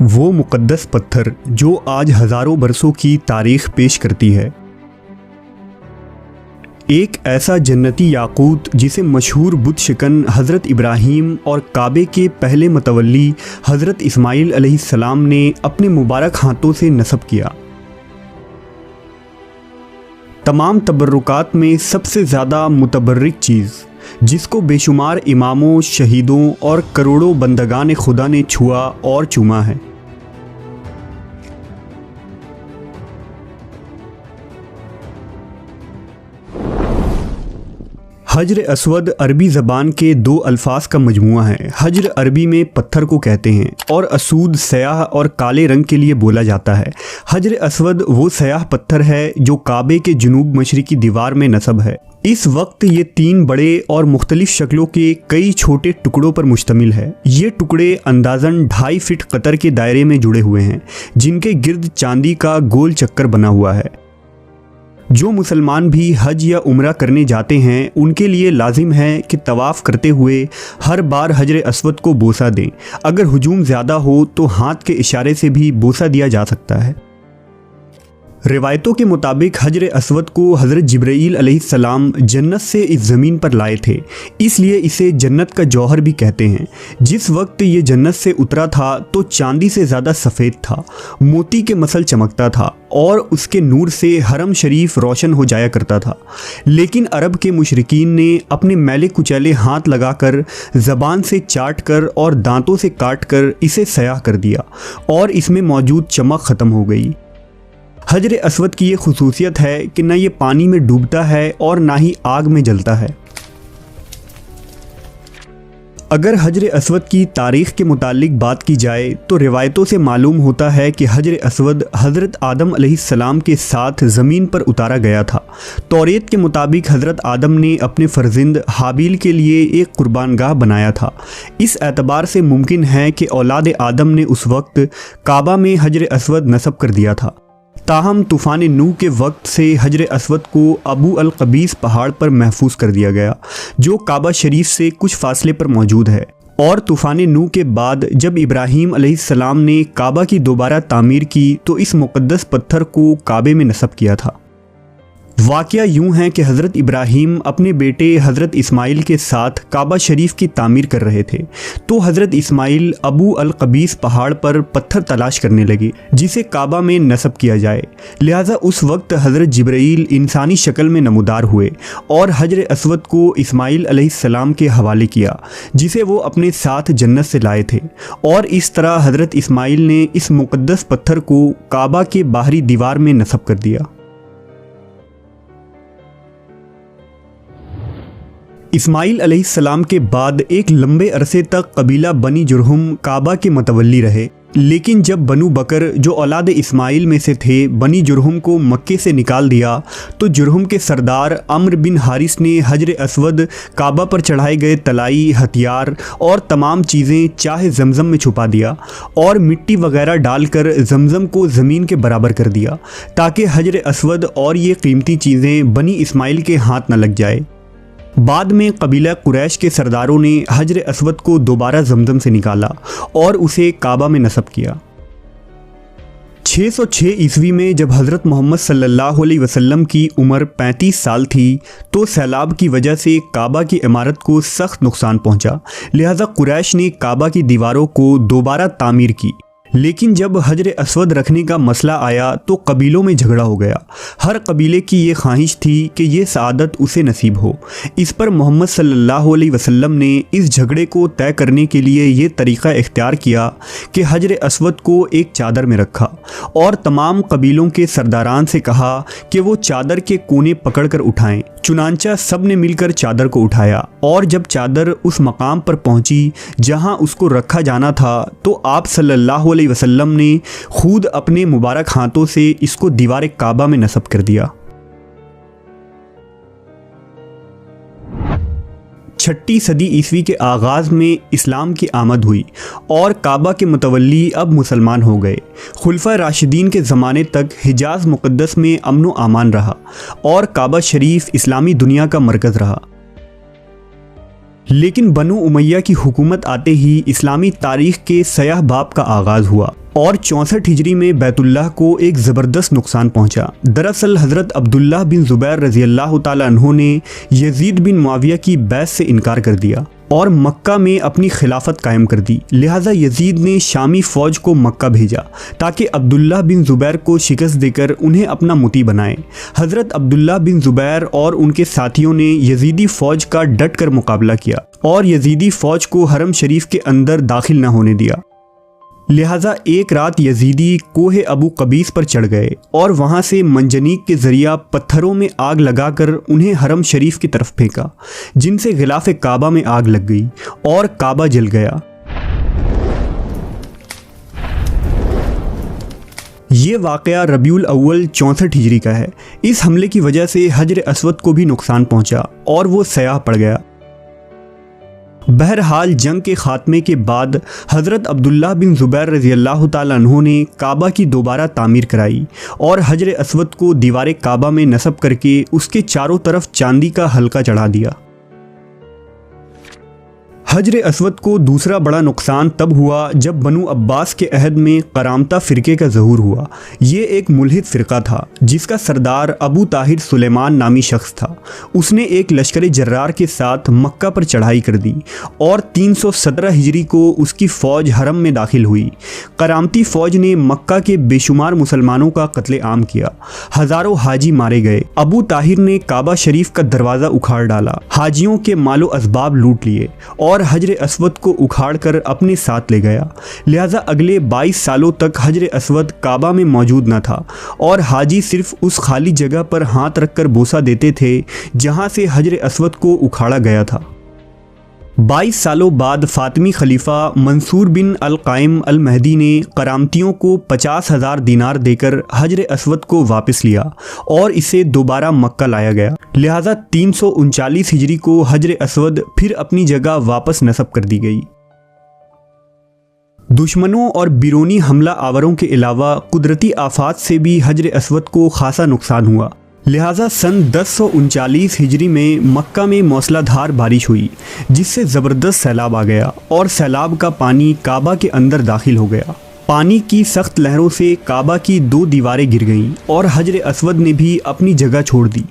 वो मुक़द्दस पत्थर जो आज हज़ारों बरसों की तारीख़ पेश करती है। एक ऐसा जन्नती याकूत जिसे मशहूर बुत शिकन हज़रत इब्राहीम और काबे के पहले मतवल्ली हज़रत इस्माईल अलैहिस्सलाम ने अपने मुबारक हाथों से नस्ब किया। तमाम तबर्रुकात में सबसे ज़्यादा मुतबर्रिक चीज़ जिसको बेशुमार इमामों, शहीदों और करोड़ों बंदगान खुदा ने छुआ और चूमा है। हजर अस्वद अरबी ज़बान के दो अल्फाज का मजमुआ है। हजर अरबी में पत्थर को कहते हैं और असूद स्याह और काले रंग के लिए बोला जाता है। हजर अस्वद वो स्याह पत्थर है जो काबे के जुनूब मशरिकी दीवार में नस्ब है। इस वक्त ये 3 बड़े और मुख्तलिफ शक्लों के कई छोटे टुकड़ों पर मुश्तमिल है। ये टुकड़े अंदाज़न 2.5 फीट कतर के दायरे में जुड़े हुए हैं, जिनके गिर्द चांदी का गोल चक्कर बना हुआ है। जो मुसलमान भी हज या उम्रा करने जाते हैं उनके लिए लाजिम है कि तवाफ़ करते हुए हर बार हजर अस्वद को बोसा दें। अगर हुजूम ज़्यादा हो तो हाथ के इशारे से भी बोसा दिया जा सकता है। रिवायतों के मुताबिक हजर अस्वद को हज़रत जिब्राईल अलैहिस्सलाम जन्नत से इस ज़मीन पर लाए थे, इसलिए इसे जन्नत का जौहर भी कहते हैं। जिस वक्त ये जन्नत से उतरा था तो चांदी से ज़्यादा सफ़ेद था, मोती के मसल चमकता था और उसके नूर से हरम शरीफ रोशन हो जाया करता था। लेकिन अरब के मुशरिकीन ने अपने मैले कुचैले हाथ लगाकर, ज़बान से चाट कर और दांतों से काट कर इसे स्याह कर दिया और इसमें मौजूद चमक ख़त्म हो गई। हजर अस्वद की ये खुसूसियत है कि न ये पानी में डूबता है और ना ही आग में जलता है। अगर हजर अस्वद की तारीख़ के मुतालिक बात की जाए तो रिवायतों से मालूम होता है कि हजर अस्वद हज़रत आदम अलैहिस्सलाम के साथ ज़मीन पर उतारा गया था। तौरेत के मुताबिक हज़रत आदम ने अपने फ़र्जिंद हाबील के लिए एक कुर्बानगाह बनाया था। इस एतबार से मुमकिन है कि औलाद आदम ने उस वक्त काबा में हजर अस्वद नस्ब कर दिया था। ताहम तूफ़ान नूह के वक्त से हजर अस्वद को अबू अल कबीस पहाड़ पर महफूज कर दिया गया, जो काबा शरीफ से कुछ फासले पर मौजूद है। और तूफ़ान नूह के बाद जब इब्राहीम अलैहिस्सलाम ने काबा की दोबारा तामीर की तो इस मुक़द्दस पत्थर को काबे में नस्ब किया था। वाक़या यूँ है कि हज़रत इब्राहीम अपने बेटे हज़रत इस्माईल के साथ काबा शरीफ की तामीर कर रहे थे, तो हज़रत इस्माईल अबू अल कबीस पहाड़ पर पत्थर तलाश करने लगे जिसे काबा में नस्ब किया जाए। लिहाजा उस वक्त हज़रत जिब्राईल इंसानी शक्ल में नमूदार हुए और हजर अस्वद को इस्माईल अलैहिस्सलाम के हवाले किया, जिसे वो अपने साथ जन्नत से लाए थे। और इस तरह हज़रत इस्माईल ने इस मुक़द्दस पत्थर को काबा के बाहरी दीवार में नस्ब कर दिया। इस्माईल अलैहिस्सलाम के बाद एक लंबे अरसे तक कबीला बनी जुरहुम काबा के मतवल्ली रहे, लेकिन जब बनु बकर जो औलाद इस्माईल में से थे बनी जुरहुम को मक्के से निकाल दिया तो जुरहुम के सरदार अम्र बिन हारिस ने हजर अस्वद, काबा पर चढ़ाए गए तलाई, हथियार और तमाम चीज़ें चाहे जमज़म में छुपा दिया और मिट्टी वगैरह डालकर जमज़म को ज़मीन के बराबर कर दिया ताकि हजर अस्वद और ये कीमती चीज़ें बनी इस्माईल के हाथ न लग जाए। बाद में कबीला कुरैश के सरदारों ने हजर अस्वद को दोबारा जमज़म से निकाला और उसे काबा में नस्ब किया। 606 ईस्वी में जब हज़रत मोहम्मद सल्लल्लाहु अलैहि वसल्लम की उम्र 35 साल थी तो सैलाब की वजह से काबा की इमारत को सख्त नुकसान पहुंचा। लिहाजा कुरैश ने काबा की दीवारों को दोबारा तामीर की। लेकिन जब हजर अस्वद रखने का मसला आया तो कबीलों में झगड़ा हो गया। हर कबीले की ये ख्वाहिश थी कि ये सआदत उसे नसीब हो। इस पर मोहम्मद सल्लल्लाहु अलैहि वसल्लम ने इस झगड़े को तय करने के लिए ये तरीक़ा इख्तियार किया कि हजर अस्वद को एक चादर में रखा और तमाम कबीलों के सरदारान से कहा कि वो चादर के कोने पकड़कर उठाएं। चुनांचा सब ने मिलकर चादर को उठाया और जब चादर उस मकाम पर पहुंची जहां उसको रखा जाना था तो आप सल्लल्लाहु अलैहि वसल्लम ने खुद अपने मुबारक हाथों से इसको दीवार काबा में नस्ब कर दिया। 6ठी सदी ईस्वी के आगाज़ में इस्लाम की आमद हुई और काबा के मुतवल्ली अब मुसलमान हो गए। खुलफा राशिदीन के ज़माने तक हिजाज़ मुक़द्दस में अमन व अमान रहा और काबा शरीफ इस्लामी दुनिया का मरकज़ रहा। लेकिन बनु उमैया की हुकूमत आते ही इस्लामी तारीख के सयाह बाब का आगाज़ हुआ और 64 हिजरी में बैतुल्लाह को एक ज़बरदस्त नुकसान पहुंचा। दरअसल हज़रत अब्दुल्लाह बिन ज़ुबैर रज़ी अल्लाह ताला अन्हु ने यजीद बिन मुआविया की बैत से इनकार कर दिया और मक्का में अपनी खिलाफत कायम कर दी। लिहाजा यजीद ने शामी फ़ौज को मक्का भेजा ताकि अब्दुल्लाह बिन ज़ुबैर को शिकस्त देकर उन्हें अपना मुती बनाए। हज़रत अब्दुल्लाह बिन ज़ुबैर और उनके साथियों ने यजीदी फ़ौज का डट कर मुकाबला किया और यजीदी फ़ौज को हरम शरीफ के अंदर दाखिल न होने दिया। लिहाजा एक रात यजीदी कोहे अबू कबीस पर चढ़ गए और वहाँ से मंजनीक के ज़रिया पत्थरों में आग लगाकर उन्हें हरम शरीफ की तरफ फेंका, जिनसे गिलाफ़े काबा में आग लग गई और काबा जल गया। ये वाक़या रबीउल अव्वल 64 हिजरी का है। इस हमले की वजह से हजर अस्वद को भी नुकसान पहुँचा और वो सयाह पड़ गया। बहरहाल जंग के ख़ात्मे के बाद हज़रत अब्दुल्लाह बिन ज़ुबैर रज़ी अल्लाह ताला अन्हु ने काबा की दोबारा तामीर कराई और हजर अस्वद को दीवार काबा में नस्ब करके उसके चारों तरफ चांदी का हल्का चढ़ा दिया। हजर अस्वद को दूसरा बड़ा नुकसान तब हुआ जब बनु अब्बास के अहद में करामता फ़िरके का ज़हूर हुआ। ये एक मुल्हिद फ़िरका था जिसका सरदार अबू ताहिर सुलेमान नामी शख्स था। उसने एक लश्कर जर्रार के साथ मक्का पर चढ़ाई कर दी और 317 हिजरी को उसकी फ़ौज हरम में दाखिल हुई। करामती फ़ौज ने मक्का के बेशुमार मुसलमानों का कत्ले आम किया। हज़ारों हाजी मारे गए। अबू ताहिर ने काबा शरीफ का दरवाज़ा उखाड़ डाला, हाजियों के मालो असबाब लूट लिए और हजर अस्वद को उखाड़ कर अपने साथ ले गया। लिहाजा अगले 22 सालों तक हजर अस्वद काबा में मौजूद न था और हाजी सिर्फ उस खाली जगह पर हाथ रखकर बोसा देते थे जहां से हजर अस्वद को उखाड़ा गया था। 22 सालों बाद फातिमी खलीफा मंसूर बिन अल-काइम अल-महदी ने करामतियों को 50,000 दीनार देकर हजर अस्वद को वापस लिया और इसे दोबारा मक्का लाया गया। लिहाजा 339 हिजरी को हजर अस्वद फिर अपनी जगह वापस नस्ब कर दी गई। दुश्मनों और बिरोनी हमला आवरों के अलावा कुदरती आफात से भी हजर अस्वद को खासा नुकसान हुआ। लिहाजा सन 1039 हिजरी में मक्का में मौसलाधार बारिश हुई जिससे ज़बरदस्त सैलाब आ गया और सैलाब का पानी काबा के अंदर दाखिल हो गया। पानी की सख्त लहरों से काबा की 2 दीवारें गिर गईं और हजर अस्वद ने भी अपनी जगह छोड़ दी।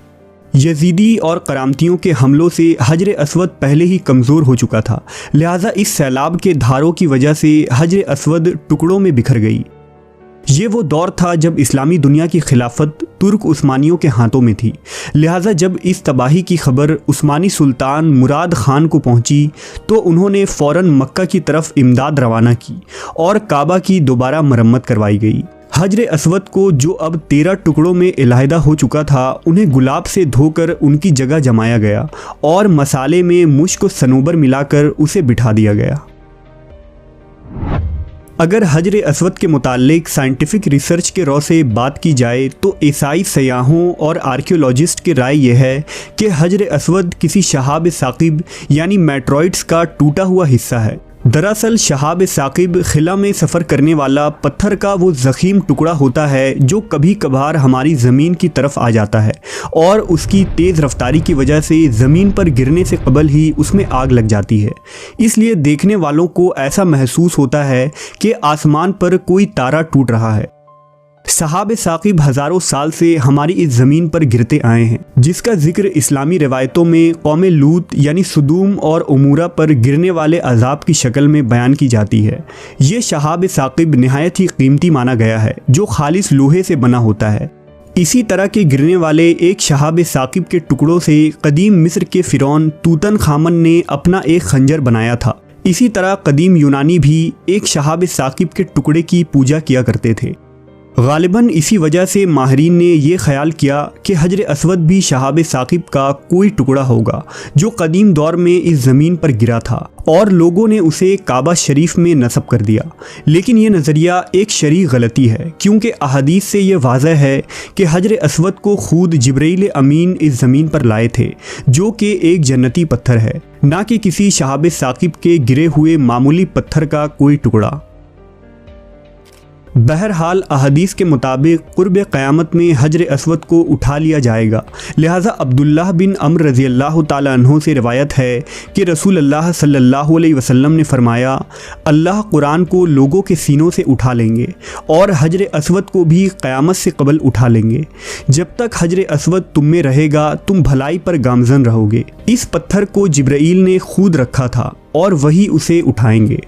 यजीदी और करामतियों के हमलों से हजर अस्वद पहले ही कमज़ोर हो चुका था। लिहाजा इस सैलाब के धारों की वजह से हजर अस्वद टुकड़ों में बिखर गई। ये वो दौर था जब इस्लामी दुनिया की खिलाफत तुर्क उस्मानियों के हाथों में थी। लिहाजा जब इस तबाही की खबर उस्मानी सुल्तान मुराद ख़ान को पहुंची तो उन्होंने फ़ौरन मक्का की तरफ इमदाद रवाना की और काबा की दोबारा मरम्मत करवाई गई। हजर अस्वद को जो अब 13 टुकड़ों में इलाहिदा हो चुका था उन्हें गुलाब से धोकर उनकी जगह जमाया गया और मसाले में मुश्क व सनोबर मिलाकर उसे बिठा दिया गया। अगर हजर अस्वद के मुताल्लिक साइंटिफिक रिसर्च के रौ से बात की जाए तो ईसाई सयाहों और आर्कियोलॉजिस्ट की राय यह है कि हजर अस्वद किसी शहाब साकिब यानी मेट्रॉइड्स का टूटा हुआ हिस्सा है। दरअसल शहाब साकिब खिला में सफ़र करने वाला पत्थर का वो ज़ख़ीम टुकड़ा होता है जो कभी कभार हमारी ज़मीन की तरफ आ जाता है और उसकी तेज़ रफ्तारी की वजह से ज़मीन पर गिरने से कबल ही उसमें आग लग जाती है। इसलिए देखने वालों को ऐसा महसूस होता है कि आसमान पर कोई तारा टूट रहा है। शहाब साकिब हज़ारों साल से हमारी इस ज़मीन पर गिरते आए हैं, जिसका जिक्र इस्लामी रिवायतों में कौम लूत यानी सुदूम और उमूरा पर गिरने वाले अजाब की शक्ल में बयान की जाती है। ये शहाब साकिब नहायत ही कीमती माना गया है जो खालिस लोहे से बना होता है। इसी तरह के गिरने वाले एक शहाब साकिब के टुकड़ों से कदीम मिस्र के फ़िरौन तूतन खामन ने अपना एक खंजर बनाया था। इसी तरह कदीम यूनानी भी एक शहाब साकिब के टुकड़े की पूजा किया करते थे। गालिबन इसी वजह से माहरीन ने यह ख्याल किया कि हजर अस्वद भी शहाब साकिब का कोई टुकड़ा होगा जो कदीम दौर में इस ज़मीन पर गिरा था और लोगों ने उसे काबा शरीफ में नस्ब कर दिया। लेकिन ये नज़रिया एक शरई गलती है क्योंकि अहादीस से ये वाज़ह है कि हजर अस्वद को खुद जिब्रील अमीन इस ज़मीन पर लाए थे जो कि एक जन्नती पत्थर है, ना कि किसी शहाब साकिब के गिरे हुए मामूली पत्थर का कोई टुकड़ा। बहरहाल अहदीस के मुताबिक कुर्ब क़यामत में हजर अस्वद को उठा लिया जाएगा। लिहाजा अब्दुल्लाह बिन अम्र रज़ी अल्लाह ताला अन्हु से रिवायत है कि रसूल अल्लाह सल्लल्लाहु अलैहि वसल्लम ने फरमाया, अल्लाह कुरान को लोगों के सीनों से उठा लेंगे और हजर अस्वद को भी क़यामत से कबल उठा लेंगे। जब तक हजर अस्वद तुम में रहेगा तुम भलाई पर गामज़न रहोगे। इस पत्थर को जिब्राईल ने खुद रखा था और वही उसे उठाएंगे।